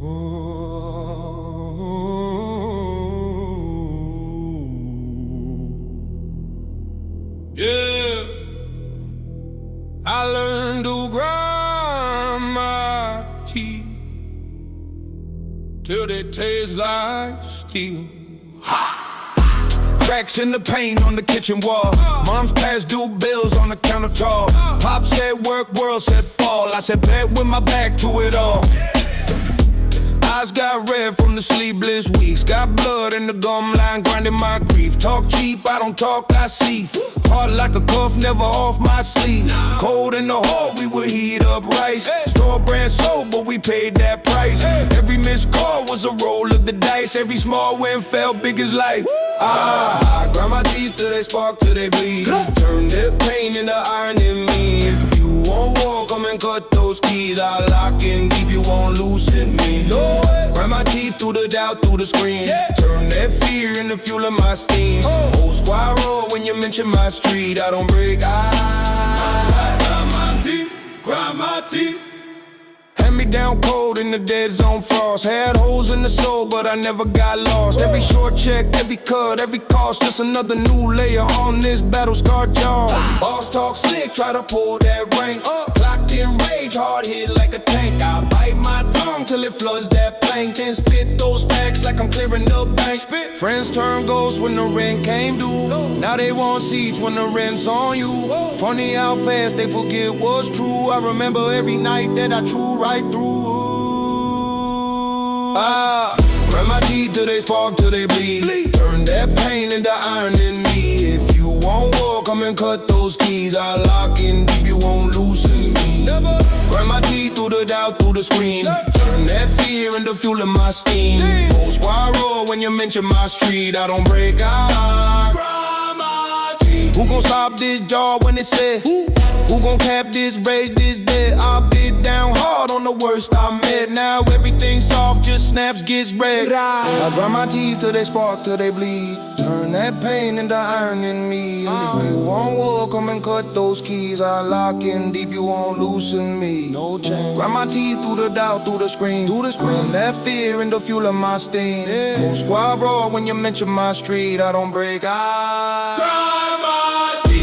Yeah, I learned to grind my teeth till they taste like steel. Cracks in the paint on the kitchen wall. Mom's past due bills on the countertop. Pop said work, world said fall. I said bet with my back to it all. Eyes got red from the sleepless weeks. Got blood in the gum line, grinding my grief. Talk cheap, I don't talk, I see. Hard like a cuff, never off my sleeve. Cold in the hall, we would heat up rice. Store brand soap, but we paid that price. Every missed call was a roll of the dice. Every small win felt big as life. I grind my teeth till they spark, till they bleed. Turn their pain into iron in me. If you want war, come and cut those keys. I lock in deep, you won't loosen me. Grind my teeth through the doubt, through the screen. Turn that fear into fuel in my steam. Old squad roll when you mention my street. I don't break, I grind my teeth, grind my teeth. Hand me down cold in the dead zone frost. Had holes in the soul, but I never got lost. Every short check, every cut, every cost, just another new layer on this battle-scarred jaw. Boss talk slick, try to pull that rank. Clocked in rage, hard hit like a tank. I bite my tongue till it floods that plank. Then spit those facts like I'm clearing the bank. Friends turn ghosts when the rent came due. Now they want seats when the rent's on you. Funny how fast they forget what's true. I remember every night that I drew right through. Grind my teeth till they spark, till they bleed. Turn that pain into iron in me. If you want war, come and cut those keys. I lock in deep, you won't loosen me. Grind my teeth through the doubt, through the screen. Turn that fear into fuel in my steam. Old squad roll when you mention my street. I don't break, I grind my teeth. Who gon' stop this jaw when it's said? Who gon' cap this, rage this dead? I bit down hard on the worst I met. Now everything soft, just snaps, gets red. I grind my teeth till they spark, till they bleed. Turn that pain into iron in me. If you want war, come and cut those keys. I lock in deep, you won't loosen me. No change. Grind my teeth through the doubt, through the screen. Turn that fear into fuel in my steam. Whole squad roll when you mention my street. I don't break, I grind my teeth.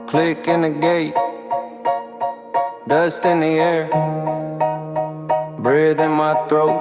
Click in the gate, dust in the air, breath in my throat,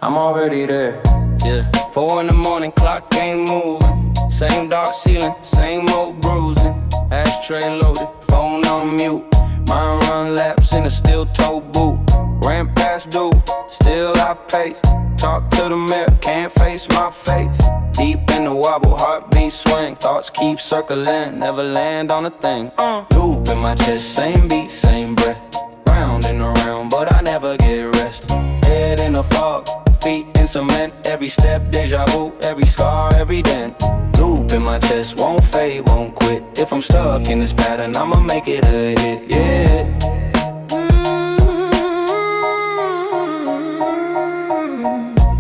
I'm already there. Yeah. 4 in the morning, clock ain't moving. Same dark ceiling, same old bruising. Ashtray loaded, phone on mute. Mind run laps in a steel toe boot. Ran past dude, still I pace. Talk to the mirror, can't face my face. Deep in the wobble, heartbeat swing. Thoughts keep circling, never land on a thing. Loop in my chest, same beat, same breath. Round and around, but I never get rest. Head in a fog, feet in cement. Every step, deja vu, every scar, every dent. Loop in my chest, won't fade, won't quit. If I'm stuck in this pattern, I'ma make it a hit, yeah.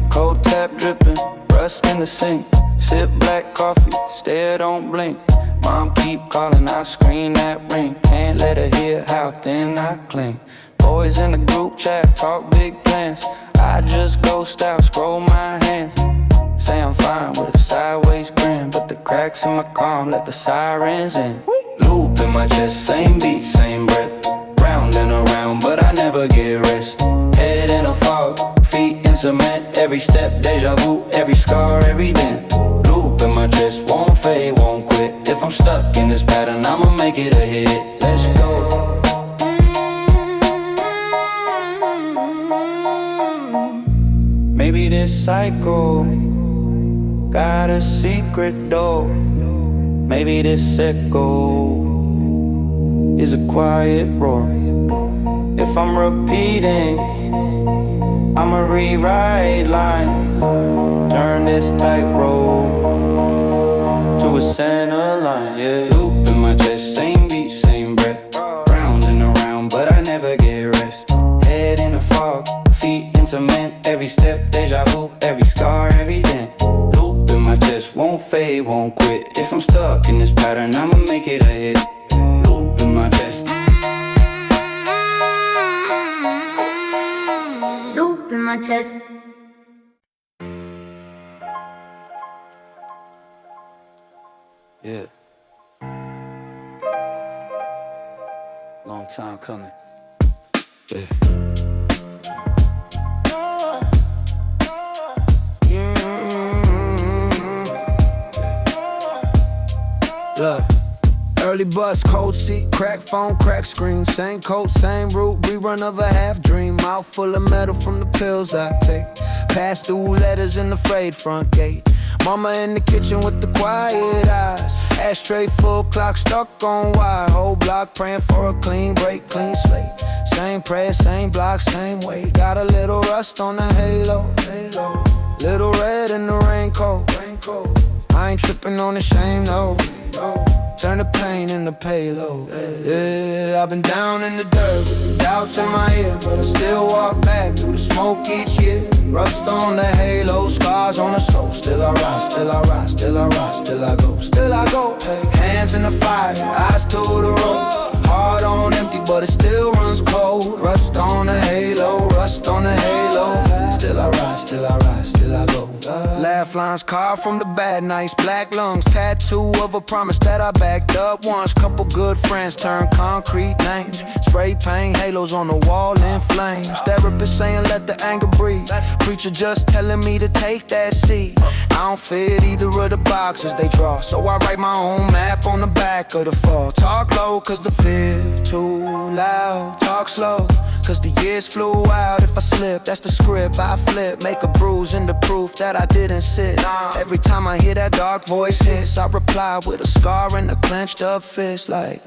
Cold tap dripping, rust in the sink. Sip black coffee, stare, don't blink. Mom keep calling, I scream that ring. Can't let her hear how thin I cling. Boys in the group chat, talk big plans. I just ghost out, scroll my hands. Say I'm fine with a sideways grin, but the cracks in my calm let the sirens in. Loop in my chest, same beat, same breath. Round and around, but I never get rest. Head in a fog, feet in cement. Every step, deja vu, every scar, every dent. Loop in my chest, won't fade, won't quit. If I'm stuck in this pattern, I'ma make it a hit. Let's go. Maybe this cycle got a secret door. Maybe this echo is a quiet roar. If I'm repeating, I'ma rewrite lines, turn this tightrope to a center line. Yeah, loop in my chest, same beat, same breath, round and around, but I never get rest. Head in a fog, feet in cement, every step deja vu, every scar, every dent. Loop in my chest, won't fade, won't quit. If I'm stuck in this pattern, I'ma make it a hit. Loop in my chest. Loop in my chest. Yeah. Long time coming. Yeah. Look. Early bus, cold seat, crack phone, crack screen. Same coat, same route, rerun of a half dream. Mouth full of metal from the pills I take. Pass through letters in the frayed front gate. Mama in the kitchen with the quiet eyes. Ashtray full, clock stuck on wire. Whole block praying for a clean break, clean slate. Same prayer, same block, same way. Got a little rust on the halo. Little red in the raincoat. I ain't tripping on the shame, no. Turn the pain into payload. Yeah, I've been down in the dirt with the doubts in my ear, but I still walk back through the smoke each year. Rust on the halo, scars on the soul. Still I rise, still I rise, still I rise, still I go, still I go. Hey, hands in the fire, eyes to the road. Heart on empty, but it still runs cold. Rust on the halo, rust on the halo. Still I rise, still I rise, still I go. Laugh lines carved from the bad nights. Black lungs, tattoo of a promise that I backed up once. Couple good friends turned concrete names. Spray paint, halos on the wall in flames. Therapist saying let the anger breathe. Preacher just telling me to take that seat. I don't fit either of the boxes they draw, so I write my own map on the back of the fall. Talk low cause the fear too loud. Talk slow cause the years flew out. If I slip, that's the script I flip. Make a bruise into proof that I didn't sit. Every time I hear that dark voice hiss, I reply with a scar and a clenched up fist. Like,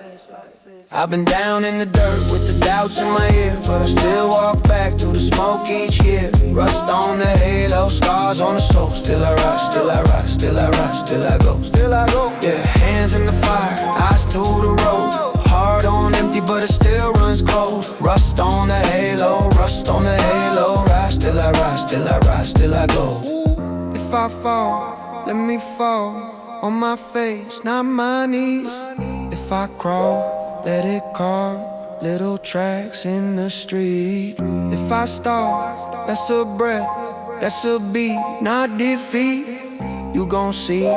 I've been down in the dirt with the doubts in my ear, but I still walk back through the smoke each year. Rust on the halo, scars on the soul. Still I rise, still I rise, still I rise, still I go, still I go. Yeah, hands in the fire, eyes to the road. Heart on empty, but it still runs cold. Rust on the halo, rust on the halo. Rise, still I rise, still I rise, still I go. If I fall, let me fall on my face, not my knees. If I crawl, let it carve little tracks in the street. If I stall, that's a breath, that's a beat, not defeat. You gon' see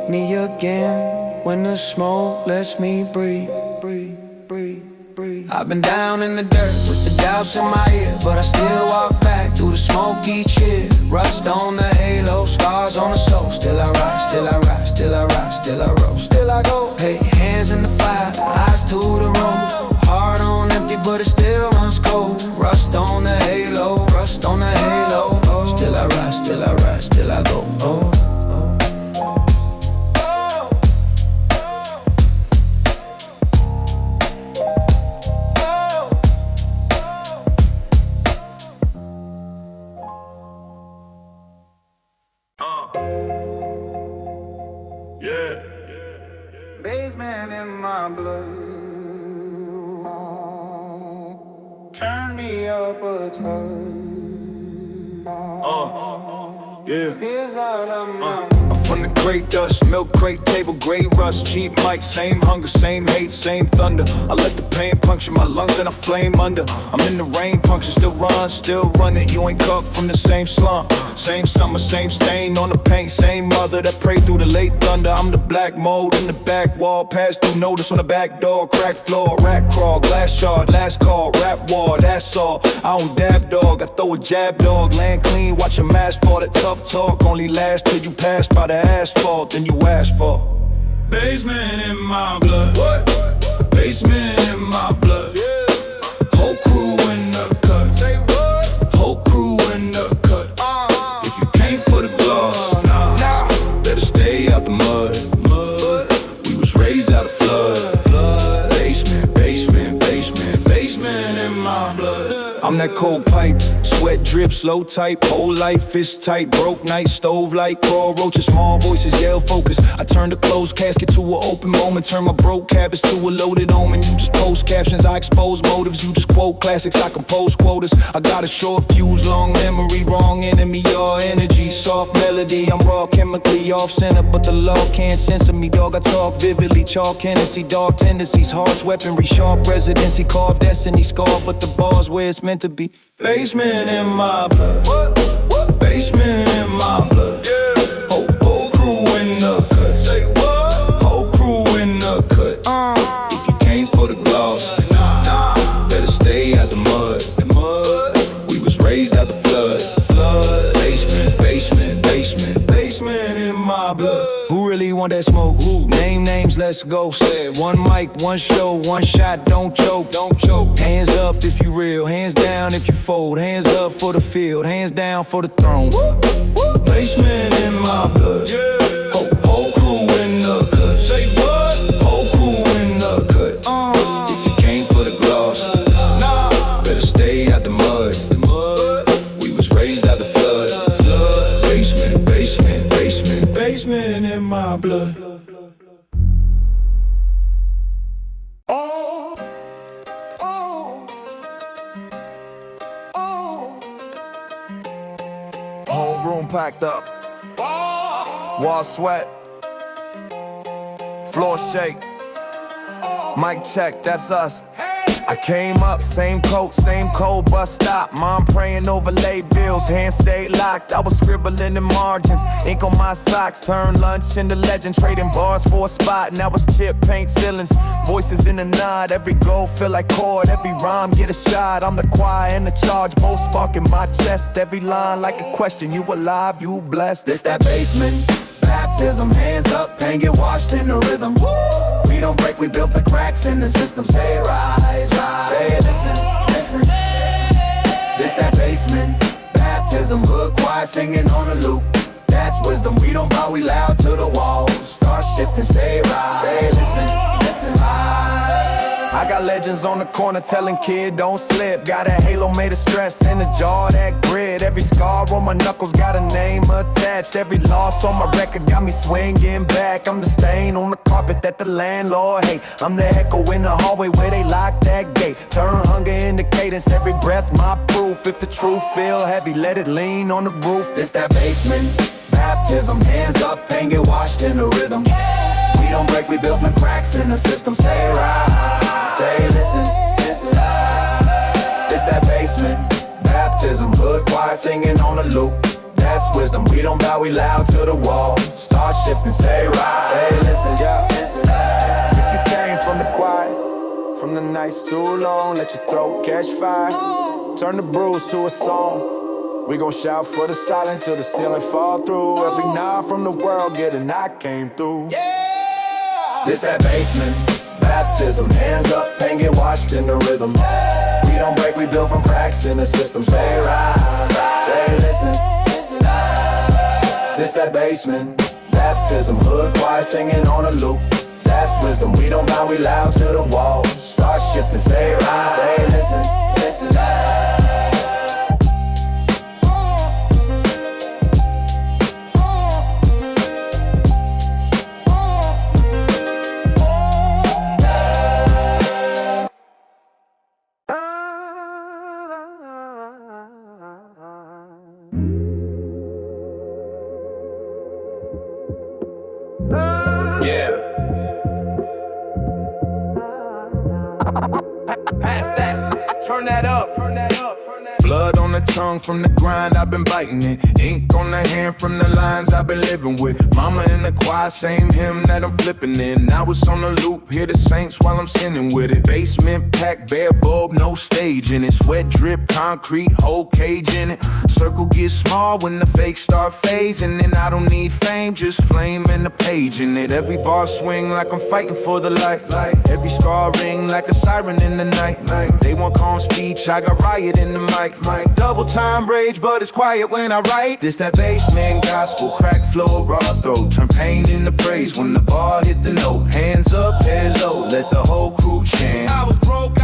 me again when the smoke lets me breathe. I've been down in the dirt with the doubts in my ear, but I still walk back through the smoke each year. Rust on the halo, scars on the soul. Still I rise, still I rise, still I rise, still I roll, still I go. Hey, hands in the fire, eyes to the road. Heart on empty, but it still runs cold. Rust on the halo, rust on the halo. Still I rise, still I rise, still I go. Basement in my blood. Turn me up a touch. Yeah. Here's all of my I'm from the great dust, milk crate table, gray rust, cheap mic, same hunger, same hate, same thunder. I let the pain puncture my lungs, then I flame under. I'm in the rain, puncture, still run, still running. You ain't cut from the same slump. Same summer, same stain on the paint, same mother that prayed through the late thunder. I'm the black mold in the back wall, pass through notice on the back door, crack floor, rat crawl, glass shard, last call, rap war, that's all. I don't dab dog, I throw a jab dog, land clean, watch your mask fall. That tough talk only lasts till you pass by the asphalt, then you ask for. basement in my blood. What? Basement in my blood. Yeah. Whole crew in the cut. Say what? Whole crew in the cut. If you came for the gloss, nah, better stay out the mud. We was raised out of flood. Basement, basement. I'm that cold pipe, sweat drip, slow type. Whole life is tight, broke night, stove light. Crawl roaches, small voices, yell focus. I turn the closed casket to an open moment. Turn my broke habits to a loaded omen. You just post captions, I expose motives. You just quote classics, I compose quotas. I got a short fuse, long memory. Wrong enemy, your energy, soft melody. I'm raw, chemically off center, but the law can't censor me, dog. I talk vividly, chalk Hennessy, dark tendencies, hearts, weaponry, sharp residency, carved destiny, scar, but the bar's where it's meant to be. Basement in my blood, basement in my blood. Whole crew in the cut. Say what? Whole crew in the cut. If you came for the gloss, better stay out the mud. We was raised out the flood. Basement, basement, basement, basement in my blood. Who really want that smoke? Who? Name names, let's go. Say it. One mic, one show, one shot, don't choke. Don't choke. Hands up if you real, hands down if you fold. Hands up for the field, hands down for the throne. Basement in my blood. Whole crew in the cut. Say what? Whole crew in the cut. If you came for the gloss, better stay out the mud. We was raised out the flood. Basement, basement, basement, basement in my blood. Whole room packed up. Wall sweat. Floor shake. Mic check, that's us. I came up, same coat, same cold bus stop. Mom praying over late bills, hands stayed locked. I was scribbling in margins, ink on my socks. Turned lunch into legend, trading bars for a spot. Now it's chip, paint ceilings, voices in the nod. Every goal feel like chord, every rhyme get a shot. I'm the choir and the charge, both sparking my chest. Every line like a question, you alive, you blessed. This that basement, baptism, hands up, pain get washed in the rhythm. We don't break, we built the cracks in the system. Say rise, rise, say listen, listen. This that basement, baptism, hood choir singing on a loop. That's wisdom, we don't bow, we loud to the walls. Start shifting, say rise, say listen, listen. I got legends on the corner telling kid don't slip. Got a halo made of stress in the jaw, that grit. Every scar on my knuckles got a name attached. Every loss on my record got me swinging back. I'm the stain on the carpet that the landlord hate. I'm the echo in the hallway where they lock that gate. Turn hunger into cadence, every breath my proof. If the truth feel heavy, let it lean on the roof. This that basement, baptism, hands up, pain get washed in the rhythm. We don't break, we build from cracks in the system. Say rise, say listen, listen. This that basement, baptism, hood choir singing on a loop. That's wisdom, we don't bow, we loud to the wall. Start shifting, say rise, say listen, yeah, listen. If you came from the quiet, from the nights too long, let your throat catch fire. Turn the bruise to a song. We gon' shout for the silent till the ceiling fall through. Every nod from the world get a knock came through. This that basement, baptism, hands up, pain get washed in the rhythm. We don't break, we build from cracks in the system. Say rise, say listen, listen. This that basement, baptism, hood choir singing on a loop. That's wisdom, we don't bow, we loud to the walls. Start shifting, say rise, say listen, listen. Yeah. Pass that. Turn that up. Turn that up. Blood on the tongue from the grind, I've been biting it. Ink on the hand from the lines I've been living with. Mama in the choir, same hymn that I'm flipping in. I was on the loop, hear the saints while I'm sinning with it. Basement packed, bare bulb, no stage in it. Sweat drip, concrete, whole cage in it. Circle gets small when the fakes start phasing. And I don't need fame, just flame and the page in it. Every bar swing like I'm fighting for the light. Every scar ring like a siren in the night. They want calm speech, I got riot in the mic. Double time rage, but it's quiet when I write. This that basement gospel, crack flow, raw throat. Turn pain into praise when the bar hit the note. Hands up, head low, let the whole crew chant. I was broke,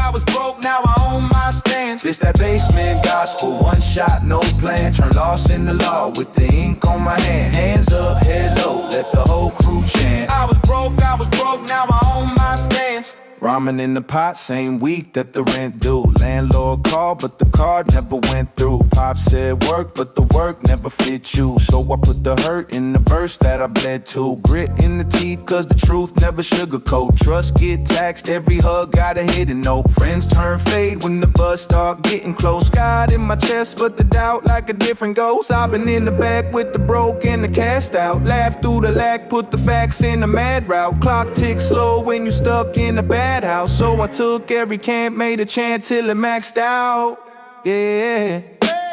now I own my stance. This that basement gospel, one shot, no plan. Turn lost in the law with the ink on my hand. Hands up, head low, let the whole crew chant. I was broke, now I own my stance. Ramen in the pot, same week that the rent due. Landlord called, but the card never went through. Pop said work, but the work never fit you. So I put the hurt in the verse that I bled to. Grit in the teeth, cause the truth never sugarcoat. Trust get taxed, every hug got a hidden note. Friends turn fade when the buzz start getting close. God in my chest, but the doubt like a different ghost. I've been in the back with the broke and the cast out. Laugh through the lack, put the facts in the mad route. Clock ticks slow when you stuck in the bad house. So I took every camp, made a chant till it maxed out. Yeah.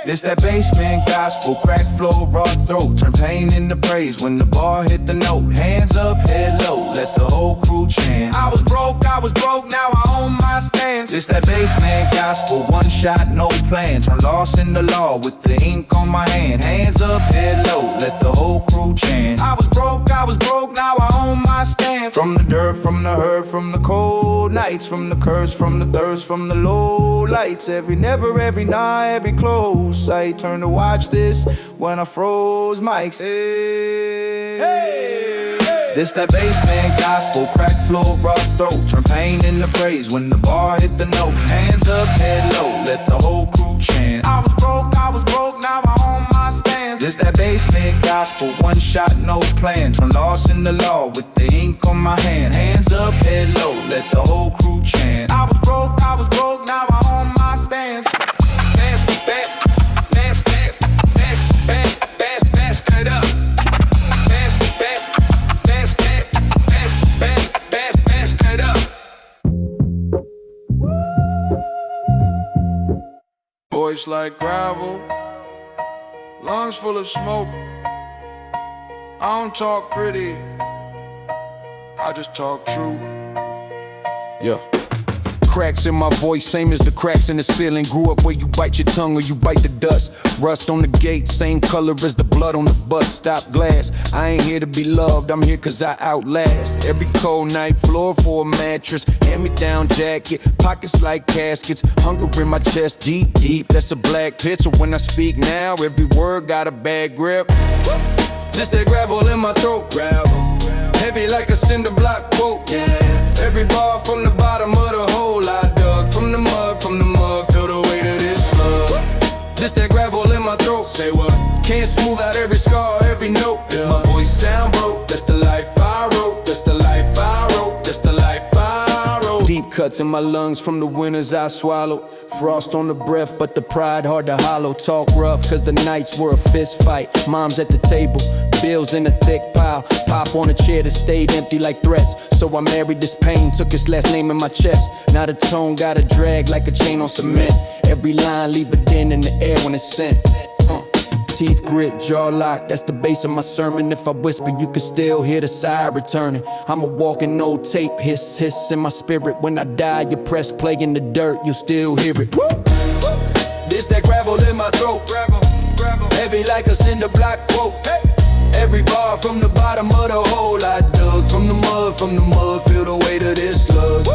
This that basement gospel, crack flow, raw throat. Turn pain into praise when the bar hit the note. Hands up, head low, let the whole crew chant. I was broke, now I own my stance. This that basement gospel, one shot, no plan. Turn lost in the law with the ink on my hand. Hands up, head low, let the whole crew chant. I was broke, now I own my stance. From the dirt, from the hurt, from the cold nights, from the curse, from the thirst, from the low lights. Every never, every night, every close sight. Turn to watch this when I froze mics. Hey. This that basement gospel, crack flow, rough throat. Turn pain into praise when the bar hit the note. Hands up, head low, let the whole crew chant. I was broke, now I own my stance. This that basement gospel, one shot, no plan. Turn lost in the law with the ink on my hand. Hands up, head low, let the whole crew chant. I was broke, now I own my stance. Voice like gravel, lungs full of smoke. I don't talk pretty, I just talk true. Yeah. Cracks in my voice, same as the cracks in the ceiling. Grew up where you bite your tongue or you bite the dust. Rust on the gate, same color as the blood on the bus. Stop glass, I ain't here to be loved, I'm here cause I outlast. Every cold night, floor for a mattress. Hand-me-down jacket, pockets like caskets. Hunger in my chest, deep, deep, that's a black pit. So when I speak now, every word got a bad grip. This that gravel in my throat, heavy like a cinder block quote. Every bar from the bottom of the hole I dug. From the mud, feel the weight of this slug. This that gravel in my throat. Say what? Can't smooth out every scar, every note. If my voice sound broke, that's the life I wrote. That's the life I wrote. That's the life I wrote. Deep cuts in my lungs from the winters I swallowed. Frost on the breath, but the pride hard to hollow. Talk rough, cause the nights were a fist fight. Mom's at the table, bills in a thick pile. Pop on a chair that stayed empty like threats. So I married this pain, took his last name in my chest. Now the tone got a drag like a chain on cement. Every line leave a dent in the air when it's sent. Teeth grit, jaw locked, that's the base of my sermon. If I whisper, you can still hear the sigh returning. I'm a walking old tape, hiss, hiss in my spirit. When I die, you press play in the dirt, you still hear it. Woo! This that gravel in my throat, heavy like a cinder block quote. Every bar from the bottom of the hole I dug. From the mud, feel the weight of this slug.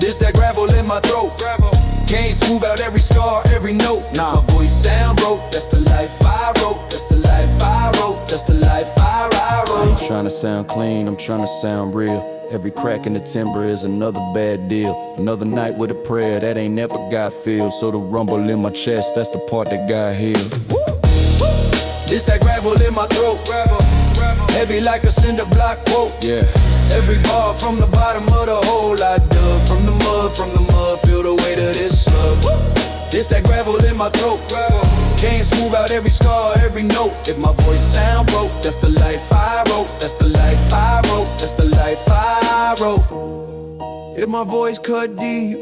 This that gravel in my throat, can't smooth out every scar, every note. Nah. My voice sound broke, that's the life I wrote. That's the life I wrote, that's the life I wrote. I ain't trying to sound clean, I'm trying to sound real. Every crack in the timber is another bad deal. Another night with a prayer that ain't never got filled. So the rumble in my chest, that's the part that got healed. This that gravel in my throat, heavy like a cinder block quote. Yeah. Every bar from the bottom of the hole I dug. From the mud, feel the weight of this slug. This that gravel in my throat, can't smooth out every scar, every note. If my voice sound broke, that's the life I wrote. That's the life I wrote. That's the life I wrote. If my voice cut deep,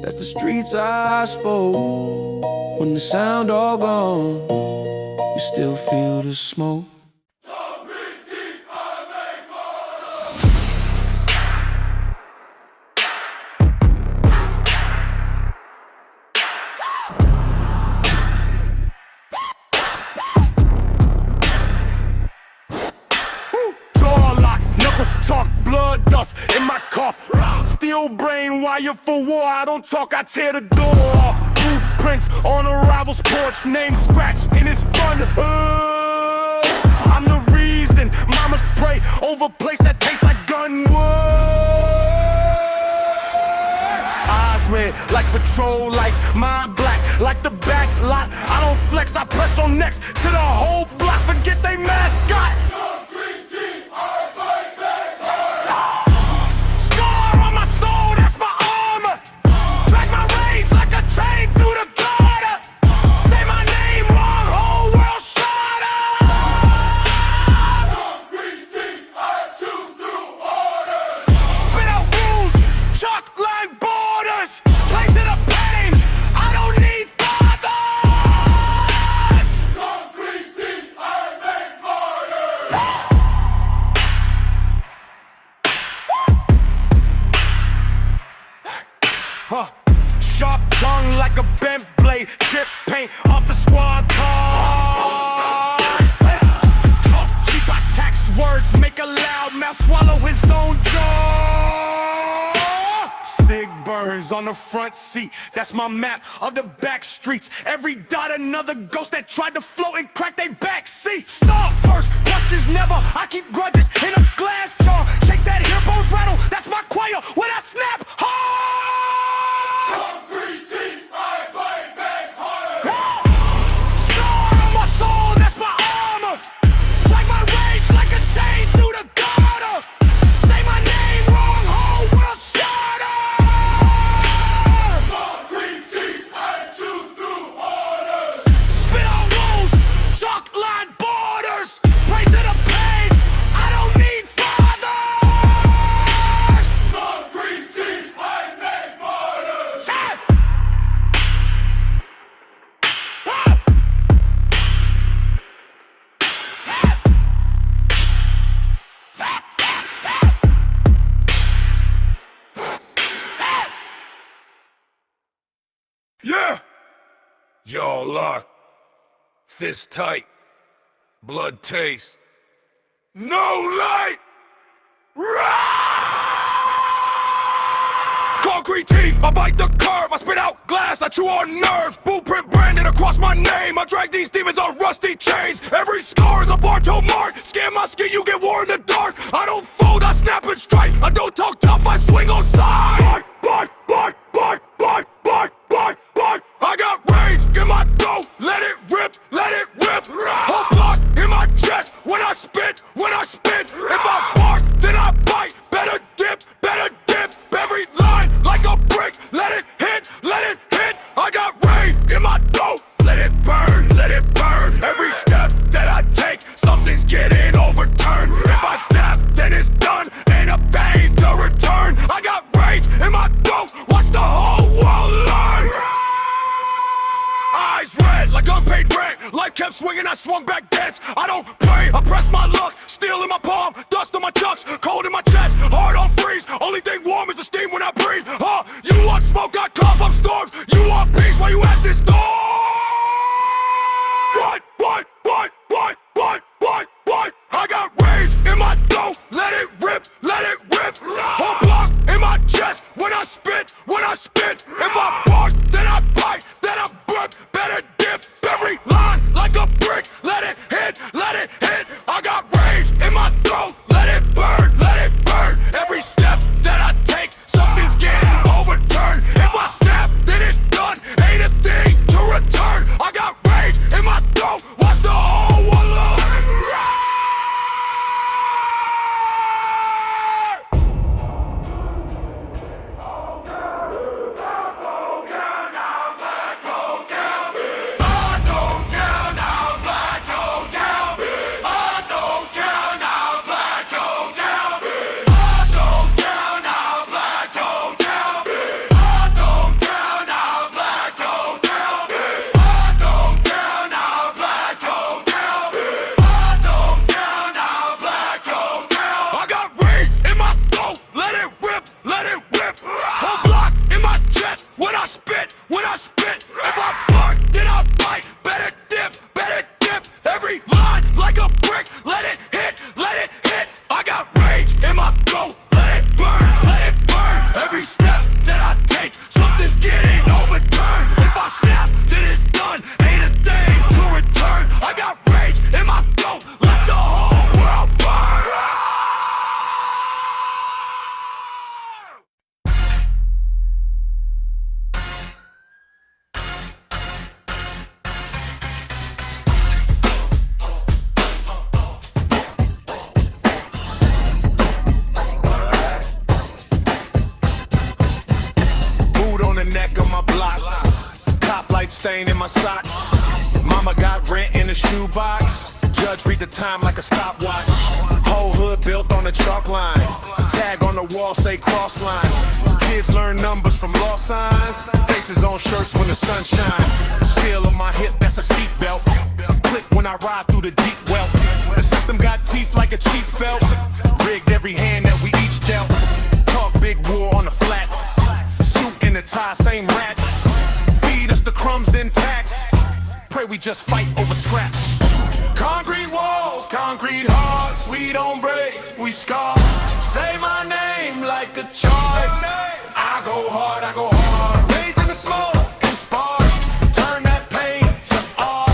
that's the streets I spoke. When the sound all gone, you still feel the smoke. Chalk, blood dust in my cough. Still steel brain wire for war. I don't talk, I tear the door off. Blueprints on a rival's porch, name scratched in his front hood. I'm the reason mamas pray over place that tastes like gunwood. Eyes red like patrol lights, mind black like the back lot. I don't flex, I press on next to the whole block. Forget they mascot. Scar on my soul, that's my armor. Drag my rage like a train through the gutter. Say my name wrong, whole world shut up. Concrete team, I chew through orders. Spit out rules, chalk line borders. Play to the pain, I don't need fathers. Concrete team, I make martyrs. Sharp tongue like a bent blade, chip paint off the squad car. Talk cheap, I tax words, make a loud mouth swallow his own jaw. Sig burns on the front seat, that's my map of the back streets. Every dot another ghost that tried to float and crack they back seat. Start first, questions never, I keep grudges in a glass jar. Shake that hair bones rattle, that's my choir when I snap hard. Scar on my soul, that's my armor. Drag my rage like a chain through the gutter. Say my name wrong, whole world shut up. Concrete teeth, I chew through orders. Spit on rules, chalk line borders. Pray to the pain, I don't need fathers. Concrete teeth, I make martyrs. Yeah! Jaw locked, fist tight, blood taste, no light! Concrete teeth, I bite the curb, I spit out glass, I chew on nerves. Blueprint branded across my name, I drag these demons on rusty chains. Every scar is a Bartow mark, scan my skin, you get war in the dark. I don't fold, I snap and strike, I don't talk tough, I swing on sight. Bark, bark, bark, bark, bark, bark, bark, bark. I got rage in my throat, let it rip, let it rip. Whole block in my chest, when I spit, when I spit. If I bark, then I bite, better dip, better dip. Every line like a brick, let it hit, let it hit. I got rage in my throat, let it burn, let it burn. Every step that I take, something's getting overturned. If I snap, then it's done, ain't a pain to return. I got rage in my throat, watch the whole world learn. Eyes red like unpaid rent, life kept swinging, I swung back dense. I don't play, I press my luck, steel in my palm, dust on my chucks, cold in my chest, heart on freeze. Only thing warm is the steam when I breathe. You want smoke, I cough up storms. You want peace, why you at this door? What? I got rage in my throat, let it rip, let it rip. Whole block in my chest, when I spit, when I spit. If I bark, then I bite, then I burp, better dip. Every line like a brick, let it hit, let it hit. I got rage in my throat, let it burn, let my socks. Mama got rent in a shoebox. Judge read the time like a stopwatch. Whole hood built on the chalk line. Tag on the wall say cross line. Kids learn numbers from law signs. Faces on shirts when the sun shine. Steel on my hip, that's a seatbelt. Click when I ride through the deep well. The system got teeth like a cheap felt. Rigged every hand that we each dealt. Talk big war on the flats. Suit in the tie, same rats. Feed us the crumbs, then tax. Pray we just fight over scraps. Concrete walls, concrete hearts. We don't break, we scar. Say my name like a charge. I go hard, I go hard. Raised in the smoke and sparks. Turn that pain to art.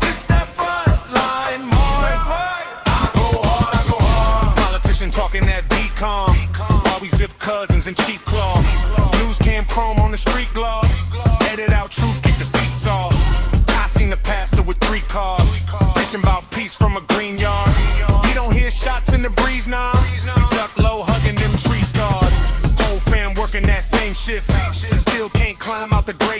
This that front line mark. I go hard, I go hard. Politician talking that decom. While we zip cousins and cheap cloth. News cam chrome on the street gloss. Edit out truth, kick the seats off. I seen the pastor with 3 cars. Preaching about peace from a green yard. You don't hear shots in the breeze now. We duck low, hugging them tree scars. Whole fam working that same shift. Still can't climb out the ground.